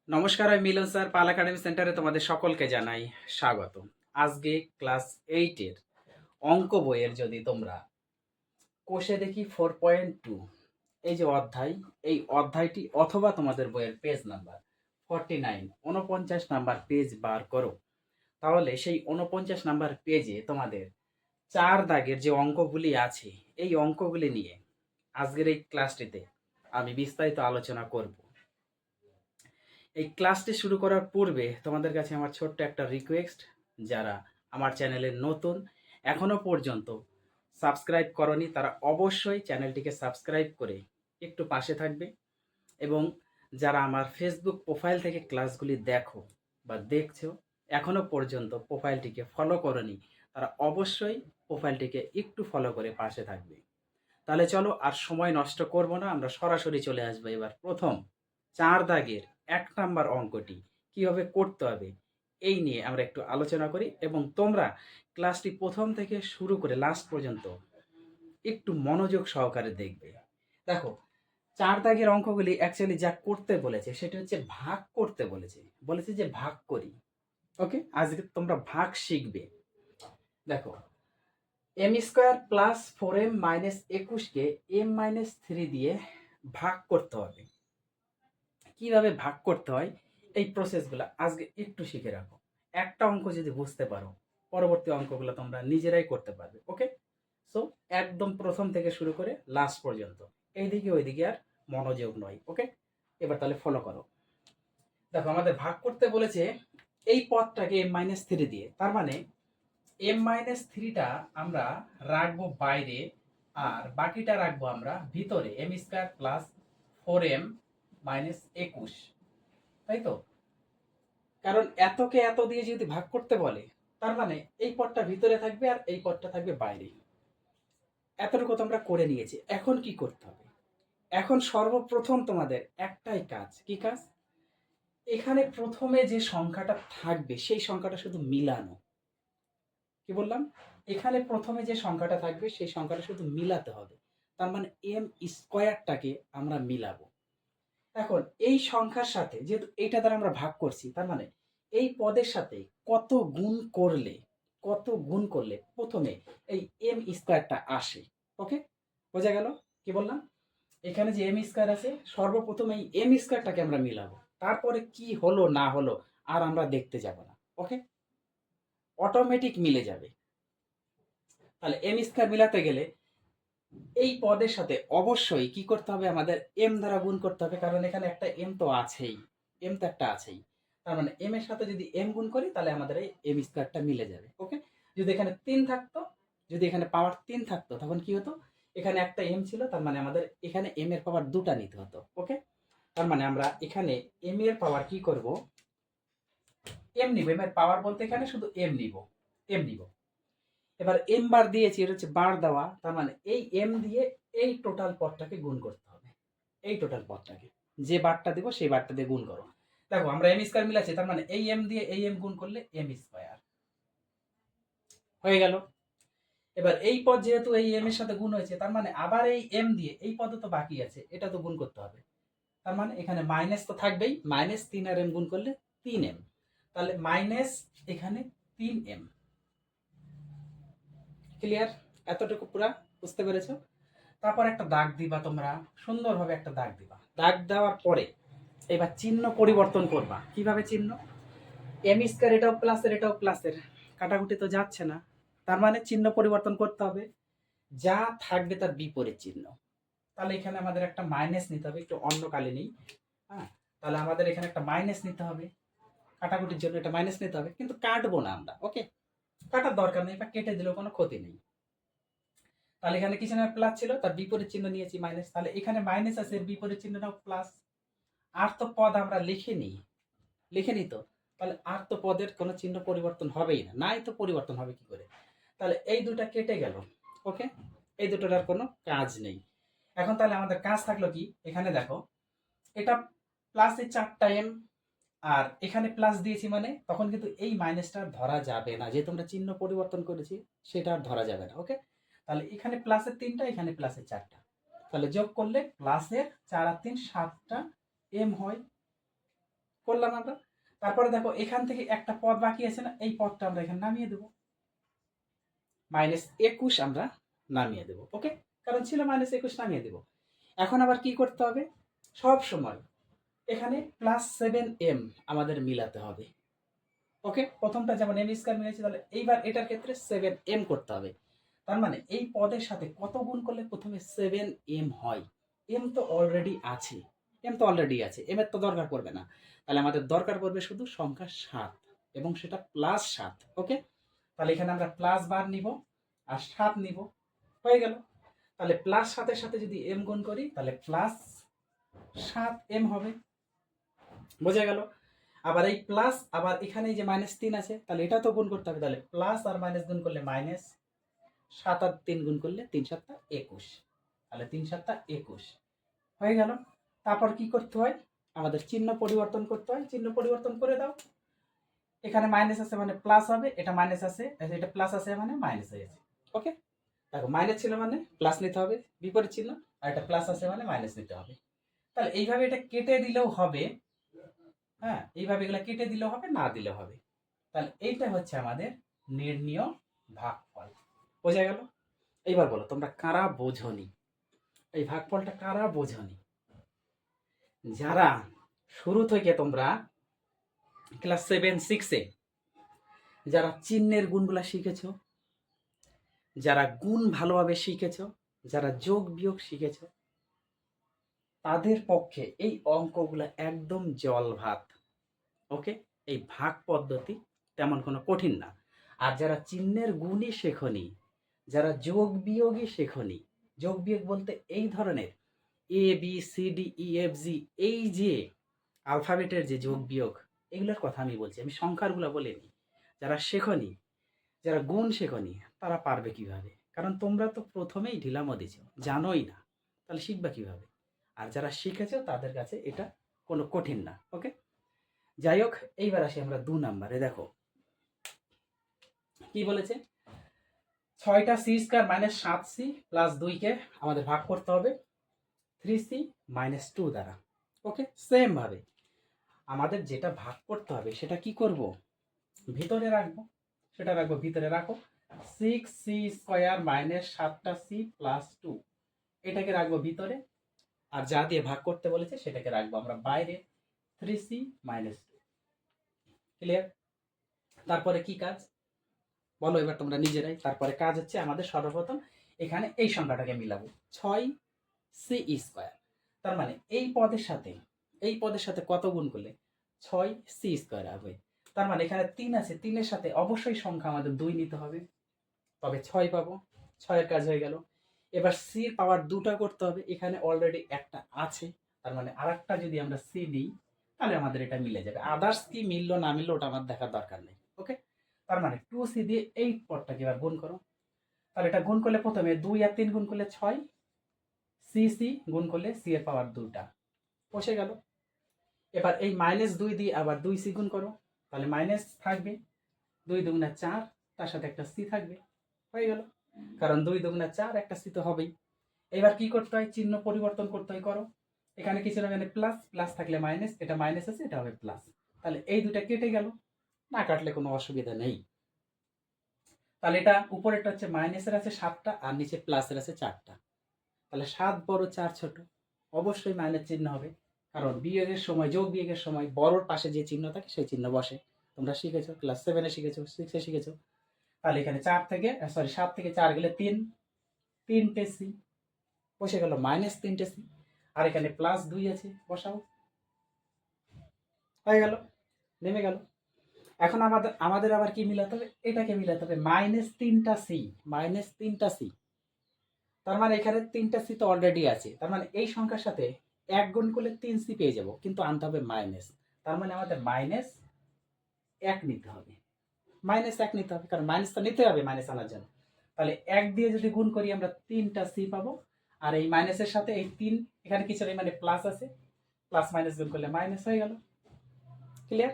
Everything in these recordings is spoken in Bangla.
নমস্কার, আমি মিলন স্যার পাল একাডেমি সেন্টারে তোমাদের সকলকে জানাই স্বাগত। আজকে ক্লাস 8 এর অঙ্ক বইয়ের যদি তোমরা কোষে দেখি 4.2 এই যে অধ্যায়, এই অধ্যায়টি অথবা তোমাদের বইয়ের পেজ নাম্বার 49 49 নাম্বার পেজ বার করো, তাহলে সেই 49 নাম্বার পেজে তোমাদের 4 দাগের যে অঙ্কগুলি আছে এই অঙ্কগুলি নিয়ে আজকের এই ক্লাসটিতে আমি বিস্তারিত আলোচনা করব। এই ক্লাসটি শুরু করার পূর্বে তোমাদের কাছে আমার ছোট্ট একটা রিকোয়েস্ট, যারা আমার চ্যানেলে নতুন এখনো পর্যন্ত সাবস্ক্রাইব করনি তারা অবশ্যই চ্যানেলটিকে সাবস্ক্রাইব করে একটু পাশে থাকবে, এবং যারা আমার ফেসবুক প্রোফাইল থেকে ক্লাসগুলি দেখো বা দেখছো এখনো পর্যন্ত প্রোফাইলটিকে ফলো করনি তারা অবশ্যই প্রোফাইলটিকে একটু ফলো করে পাশে থাকবে। তাহলে চলো আর সময় নষ্ট করব না, আমরা সরাসরি চলে আসবো এবার প্রথম 4 দাগের 1 নাম্বার অঙ্কটি কিভাবে করতে হবে এই নিয়ে আমরা একটু আলোচনা করি, এবং তোমরা ক্লাসটি প্রথম থেকে শুরু করে লাস্ট পর্যন্ত একটু মনোযোগ সহকারে দেখবে। দেখো, 4 দাগের অঙ্কগুলি অ্যাকচুয়ালি যা করতে বলেছে সেটা হচ্ছে ভাগ করতে বলেছে, বলেছে যে ভাগ করি। ওকে, আজকে তোমরা ভাগ শিখবে। দেখো, m square plus 4m minus 21কে m মাইনাস 3 দিয়ে ভাগ করতে হবে। কিভাবে ভাগ করতে হয় এই প্রসেসগুলো আজকে একটু শিখে রাখো। একটা অঙ্ক যদি বুঝতে পারো পরবর্তী অঙ্কগুলো তোমরা নিজেরাই করতে পারবে। ওকে, সো একদম প্রথম থেকে শুরু করে লাস্ট পর্যন্ত এইদিকে ওইদিকে আর মনোযোগ নয়। ওকে, এবার তাহলে ফলো করো। দেখো, আমাদের ভাগ করতে বলেছে এই পদটাকে m মাইনাস 3 দিয়ে, তার মানে m মাইনাস 3টা আমরা রাখবো বাইরে আর বাকিটা রাখবো আমরা ভিতরে, m square plus 4m minus 21, তাই তো? কারণ এতকে এত দিয়ে যদি ভাগ করতে বলে তার মানে এই পদটা ভিতরে থাকবে আর এই পদটা থাকবে বাইরে। এতটুকু তোমরা করে নিয়েছি, এখন কি করতে হবে? এখন সর্বপ্রথম তোমাদের একটাই কাজ, কি কাজ? এখানে প্রথমে যে সংখ্যাটা থাকবে সেই সংখ্যাটা শুধু মিলানো। কি বললাম? এখানে প্রথমে যে সংখ্যাটা থাকবে সেই সংখ্যাটা শুধু মিলাতে হবে। তার মানে এম স্কোয়ারটাকে আমরা মিলাবো। এখন এই সংখ্যার সাথে যেহেতু এইটা দ্বারা আমরা ভাগ করছি, তার মানে এই পদের সাথে কত গুণ করলে, কত গুণ করলে প্রথমে এই এম স্কোয়ারটা আসে। ওকে, বোঝা গেল? কি বললাম? এখানে যে এম স্কোয়ার আছে, সর্বপ্রথম এই এম স্কোয়ারটাকে আমরা মিলাবো, তারপরে কি হলো না হলো আর আমরা দেখতে যাব না। ওকে, অটোমেটিক মিলে যাবে। তাহলে এম স্কোয়ার মিলাতে গেলে এই পদের সাথে অবশ্যই কি করতে হবে? আমাদের এম দ্বারা গুণ করতে হবে, কারণ এখানে একটা এম তো আছেই, এম তো একটা আছেই। তার মানে এম এর সাথে যদি এম গুণ করি তাহলে আমাদের এই এম স্কোয়ারটা মিলে যাবে। ওকে, যদি এখানে 3 থাকতো, যদি এখানে পাওয়ার 3 থাকতো তখন কি হতো? এখানে একটা এম ছিল, তার মানে আমাদের এখানে এম এর পাওয়ার 2টা নিতে হতো। ওকে, তার মানে আমরা এখানে এম এর পাওয়ার কি করব? এম নিব। এম এর পাওয়ার বলতে এখানে শুধু এম নিব, এম নিব। এবার এম বার দিয়েছি, এটা হচ্ছে বার দেওয়া, তার মানে এই এম দিয়ে এই টোটাল পদটাকে গুণ করতে হবে। এই টোটাল পদটাকে যে বারটা দিব সেই বারটা দিয়ে গুণ করো। দেখো, আমরা এম স্কয়ার মিলাচ্ছি, তার মানে এই এম দিয়ে এই এম গুণ করলে এম স্কয়ার হয়ে গেল। এবার এই পদ যেহেতু এই এম এর সাথে গুণ হয়েছে, তার মানে আবার এই এম দিয়ে এই পদ তো বাকি আছে, এটা তো গুণ করতে হবে। তার মানে এখানে মাইনাস তো থাকবেই, মাইনাস 3 আর এম গুণ করলে 3m, তাহলে মাইনাস এখানে 3m। ক্লিয়ার? এতটুকু পুরা বুঝতে পেরেছো? তারপর একটা দাগ দিবা, তোমরা সুন্দরভাবে একটা দাগ দিবা। দাগ দেওয়ার পরে এবার চিহ্ন পরিবর্তন করবা। কিভাবে চিহ্ন? এম স্কয়ার এটাও প্লাসের এটাও প্লাসের, কাটাকুটি তো যাচ্ছে না, তার মানে চিহ্ন পরিবর্তন করতে হবে, যা থাকবে তার বিপরীত চিহ্ন। তাহলে এখানে আমাদের একটা মাইনাস নিতে হবে, একটু অন্য কালে নেই। হ্যাঁ, তাহলে আমাদের এখানে একটা মাইনাস নিতে হবে, কাটাকুটির জন্য এটা মাইনাস নিতে হবে, কিন্তু কাটবো না আমরা। ওকে, কাটার দরকার নেই বা কেটে দিলেও কোনো ক্ষতি নেই। তাহলে এখানে কিছু না প্লাস ছিল, তার বিপরীত চিহ্ন নিয়েছি মাইনাস, তাহলে এখানে মাইনাস আছে, এর বিপরীত চিহ্নটাও প্লাস। আর তো পদ আমরা লিখিনি, লিখিনি তো, তাহলে আর তো পদের কোনো চিহ্ন পরিবর্তন হবেই না, নাই তো পরিবর্তন হবে কি করে? তাহলে এই দুটা কেটে গেল। ওকে, এই দুটোর আর কোনো কাজ নেই। এখন তাহলে আমাদের কাজ থাকলো কি? এখানে দেখো, এটা প্লাসে 4টা এম আর এখানে প্লাস দিয়েছি, মানে তখন কিন্তু এই মাইনাসটা ধরা যাবে না, যে তোমরা চিহ্ন পরিবর্তন করেছি সেটা আর ধরা যাবে না। ওকে, তাহলে এখানে প্লাসের 3টা, এখানে প্লাসের 4টা, তাহলে যোগ করলে প্লাসের 4 আর 3 7টা এম হয়। করলাম আমরা। তারপরে দেখো এখান থেকে একটা পদ বাকি আছে না, এই পদটা আমরা এখানে নামিয়ে দেবো, -21 আমরা নামিয়ে দেবো। ওকে, কারণ ছিল -21 নামিয়ে দেবো। এখন আবার কি করতে হবে, সব সময় এখানে +7m আমাদের মিলাতে হবে। ওকে, প্রথমটা যেমন m স্কয়ার মিলেছে, তাহলে এইবার এটার ক্ষেত্রে 7m করতে হবে। তার মানে এই পদের সাথে কত গুণ করলে প্রথমে 7m হয়? m তো অলরেডি আছে, m এর তো দরকার পড়বে না, তাহলে আমাদের দরকার পড়বে শুধু সংখ্যা 7 এবং সেটা +7। ওকে, তাহলে এখানে আমরা প্লাস বার নিব আর 7 নিব, হয়ে গেল। তাহলে +7 সাথে যদি m গুণ করি তাহলে +7m হবে, বোঝা গেল। আবার এই প্লাস, আবার এখানে যে -3 আছে, তাহলে এটা তো গুণ করতে হবে, তাহলে প্লাস আর মাইনাস গুণ করলে মাইনাস, 7 আর 3 গুণ করলে 3 7 21, তাহলে 3 7 21 হয়ে গেল। তারপর কি করতে হয়, আমাদের চিহ্ন পরিবর্তন করতে হয়, চিহ্ন পরিবর্তন করে দাও। এখানে মাইনাস আছে মানে প্লাস হবে, এটা মাইনাস আছে, এটা প্লাস আছে মানে মাইনাস হয়ে গেছে। ওকে, দেখো মাইনাস ছিল মানে প্লাস নিতে হবে বিপরীত চিহ্ন, আর এটা প্লাস আছে মানে মাইনাস নিতে হবে। তাহলে এইভাবে এটা কেটে দিলেও হবে, হ্যাঁ এইভাবে এগুলো কেটে দিলেও হবে, না দিলেও হবে। তাহলে এইটা হচ্ছে আমাদের নির্ণীয় ভাগফল, বোঝা গেল। এইবার বলো তোমরা কারা বোঝনি, এই ভাগফলটা কারা বোঝনি? যারা শুরু থেকে তোমরা ক্লাস 7-6-এ যারা চিহ্নের গুণগুলা শিখেছ, যারা গুণ ভালোভাবে শিখেছ, যারা যোগ বিয়োগ শিখেছ, তাদের পক্ষে এই অঙ্কগুলা একদম জল ভাত। ওকে, এই ভাগ পদ্ধতি তেমন কোনো কঠিন না। আর যারা চিহ্নের গুণই শেখনি, যারা যোগ বিয়োগই শেখনি, যোগ বিয়োগ বলতে এই ধরনের ABCDEFG, এই যে আলফাবেটের যে যোগ বিয়োগ, এগুলোর কথা আমি বলছি, আমি সংখ্যারগুলো বলিনি। যারা শেখনি, যারা গুণ শেখনি, তারা পারবে কিভাবে? কারণ তোমরা তো প্রথমেই ঢিলামো দিছো, জানোই না, তাহলে শিখবা কিভাবে? আর যারা শিখেছো তাদের কাছে এটা কোনো কঠিন না। ওকে, যাই হোক, এইবার আসি আমরা 2 নাম্বারে। দেখো কি বলেছে, 6টা c square minus 7c plus 2কে আমাদের ভাগ করতে হবে 3c মাইনাস 2 দ্বারা। ওকে, সেম ভাবে আমাদের যেটা ভাগ করতে হবে সেটা কি করব, ভিতরে রাখবো, সেটা রাখবো ভিতরে। রাখো 6c স্কয়ার মাইনাস 7টা c প্লাস 2, এটাকে রাখবো ভিতরে, আর যা দিয়ে ভাগ করতে বলেছে সেটাকে রাখবো আমরা বাইরে, 3c মাইনাস 2। ক্লিয়ার? তারপরে কি কাজ বলো এবার তোমরা নিজেরাই। তারপরে কাজ হচ্ছে আমাদের সর্বপ্রথম এখানে এই সংখ্যাটাকে মিলাবো, 6c স্কয়ার। তার মানে এই পদের সাথে কত গুণ করলে 6c স্কয়ার হবে। তার মানে এখানে 3 আছে, 3-এর সাথে অবশ্যই সংখ্যা আমাদের 2 নিতে হবে, তবে 6 পাবো, 6-এর কাজ হয়ে গেল। এবার c এর পাওয়ার 2টা করতে হবে, এখানে অলরেডি একটা আছে, তার মানে আরেকটা যদি আমরা c দিই তাহলে আমাদের এটা মিলে যাবে। আদার্স কি মিললো না মিললো ওটা আমার দেখার দরকার নেই। ওকে, তার মানে 2c দিয়ে এই পদটাকে এবার গুণ করো, তাহলে এটা গুণ করলে প্রথমে 2 আর 3 গুণ করলে 6, c গুণ করলে c এর পাওয়ার 2টা বসে গেল। এবার এই -2 দিয়ে আবার 2c গুণ করো, তাহলে মাইনাস থাকবে, 2 দুগুণা 4, তার সাথে একটা c থাকবে, হয়ে গেল। কারণ 2 দুগুণা 4, একটা c তো হবেই। এবার কি করতে হয়, চিহ্ন পরিবর্তন করতে হয়, করো। এখানে কিছু না, এখানে প্লাস, প্লাস থাকলে মাইনাস, এটা মাইনাস আছে এটা হবে প্লাস, তাহলে এই দুটা কেটে গেল, না কাটলে কোনো অসুবিধা নেই। তাহলে এটা উপরেরটা হচ্ছে মাইনাসের আছে 7টা আর নিচে প্লাসের আছে 4টা, তাহলে 7 বড় 4 ছোট, অবশ্যই মাইনাস চিহ্ন হবে, কারণ বিয়োগের সময়, যোগ বিয়োগের সময় বড়র পাশে যে চিহ্ন থাকে সেই চিহ্ন বসে। তোমরা শিখেছো, ক্লাস 7-এ শিখেছো, 6-এ শিখেছো। তাহলে এখানে 7 থেকে 4 গেলে 3, 3টে সি বসে গেল, -3টে সি, আর এখানে +2 আছে, বসাও, হয়ে গেল, নেমে গেল। এখন আমাদের আবার কি মিলাতে হবে, এটাকে মিলাতে হবে, -3টা সি। তার মানে এখানে 3টা সি তো অলরেডি আছে, তার মানে এই সংখ্যার সাথে 1 গুণ করলে 3c পেয়ে যাব, কিন্তু আনতে হবে মাইনাস, তার মানে আমাদের -1 নিতে হবে, -1 নিতে হবে, কারণ মাইনাস তো নিতে হবে মাইনাস আনার জন্য। তাহলে 1 দিয়ে যদি গুণ করি আমরা 3টা c পাবো, আর এই মাইনাসের সাথে এই 3 এখানে কিছু নেই মানে প্লাস আছে, প্লাস মাইনাস গুণ করলে মাইনাস হয়ে গেল। ক্লিয়ার?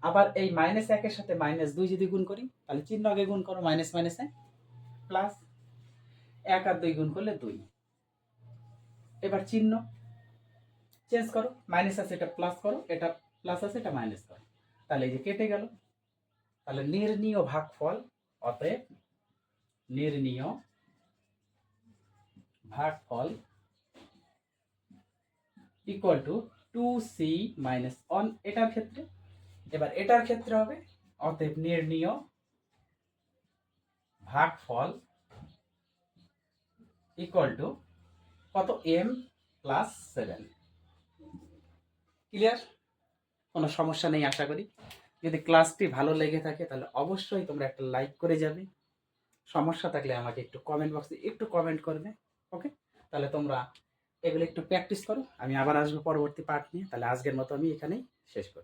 আবার এই -1-এর সাথে -2 যদি গুণ করি তাহলে চিহ্ন আগে গুণ করো, মাইনাস মাইনাসে প্লাস, 1 আর 2 গুণ করলে 2, এবার চিহ্ন চেঞ্জ করো, মাইনাস আছে এটা প্লাস করো, এটা প্লাস আছে এটা মাইনাস করো, তাহলে এই যে কেটে গেল। তাহলে নির্ণীয় ভাগফল, অতএব নির্ণীয় ভাগফল ইকুয়াল টু 2c মাইনাস 1 এটার ক্ষেত্রে। এবার এটার ক্ষেত্রে হবে অতএব নির্ণীয় ভাগফল ইকুয়াল টু কত, m প্লাস 7। ক্লিয়ার? কোনো সমস্যা নেই আশা করি। যদি ক্লাসটি ভালো লেগে থাকে তাহলে অবশ্যই তোমরা একটা লাইক করে যাবে। সমস্যা থাকলে আমাকে একটু কমেন্ট বক্সে একটু কমেন্ট করবে। ওকে, তাহলে তোমরা এগুলো একটু প্র্যাকটিস করো। আমি আবার আসবো পরবর্তী পার্ট নিয়ে। তাহলে আজকের মতো আমি এখানেই শেষ করি।